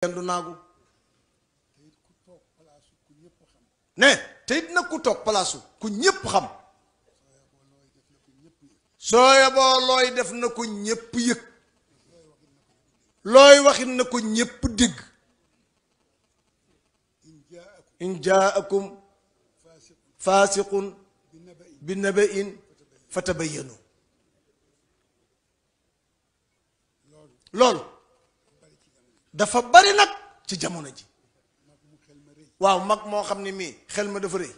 kenn du naagu ne te it nag ku toog palaasu ku ñépp xam soo yeboo looy def na ko ñépp yëg looy waxit na ko ñépp dégg in jaakum faasiqun bi naba'in fatabayyanu loolu dafa bari nag ci jamono ji waaw mag moo xam ne mii xel ma dafa rëy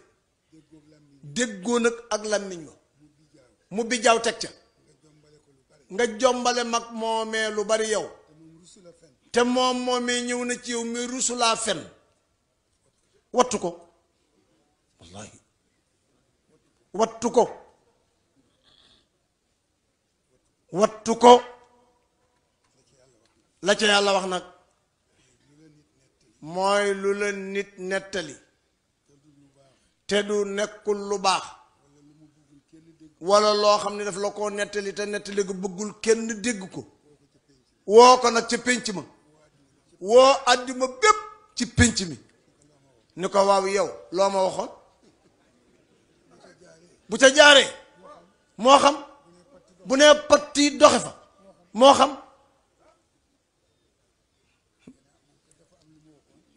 déggoo nag ak làmmiñ wa mu bi jaaw teg ca nga jombale mag moomee lu bari yow te moom moomee ñëw na ci yow mi rusulaa fen wattu ko wallahi wattu ko wattu ko la ca yàlla wax nag mooy lu la nit nettali te du nekkul lu baax wala loo xam ne daf la koo nettali te nettali ko bëggul kenn dégg ko woo ko nag ca pénc ma woo àdduma bépp ci pénc mi ni ko waaw yow loo ma waxoon bu ca jaaree moo xam bu nee patti doxe fa moo xam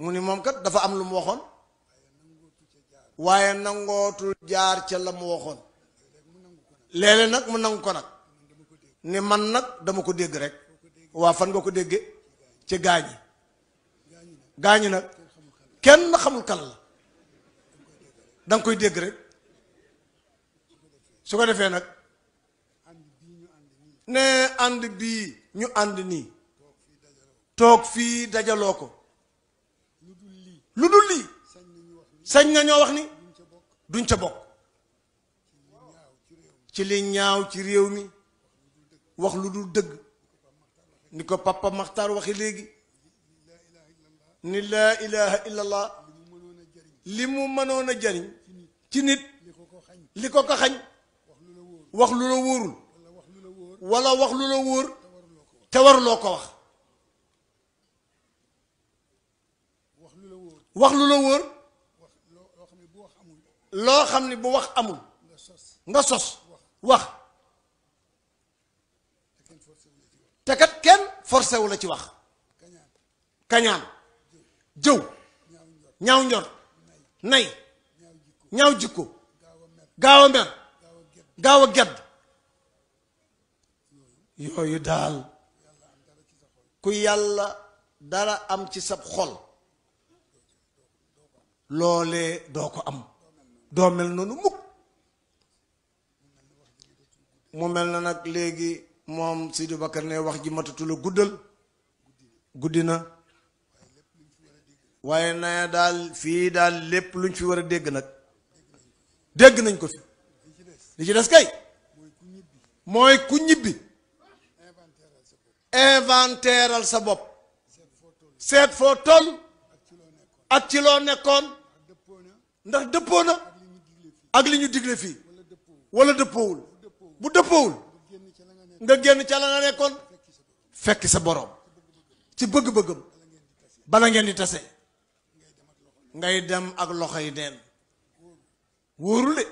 mu ni moom kat dafa am lu mu waxoon waaye nangootul jaar ca la mu waxoon léeg-léeg nag mu nangu ko nag ni man nag dama ko dégg rek waa fan nga ko dégge ci gaañi nag kenn xamul kan la danga koy dégg rek su ko defee nag ne ànd bii ñu ànd nii toog fii dajaloo ko lu dul lii sañ na ñoo wax ni duñ ca bokk ci li ñaaw ci réew mi wax lu dul dëgg ni ko papa Maxtaar waxi léegi ni laa ilaha illallah li mu mënoon a jariñ ci nit li ko ko xañ wax lu la wóorul wala wax lu la wóor te waruloo ko wax wax lu la wóor loo xam ne bu wax amul nga sos wax te kat kenn forcé wu la ci wax kañaan jëw ñaaw njor nay ñaaw jikko gaaw a mer gaaw a gedd yooyu daal ku yàlla dara am ci sab xol loolee doo ko am doo mel noonu mukk mu mel na nag léegi moom Sidi Bakar ne wax ji matatu la guddal guddi na waaye na daal fii daal lépp luñ fi war a dégg nag dégg nañ ko fi li ci des kay mooy ku ñibbi inventaireal sa bopp seet foo toll ak ci loo nekkoon ndax dëppoo na ak li ñu digle fii wala dëppoowul bu dëppoowul nga génn ca la nga nekkoon fekk sa boroom ci bëgg-bëggam bala ngeen di tase ngay dem ak loxo yi neen wóorul de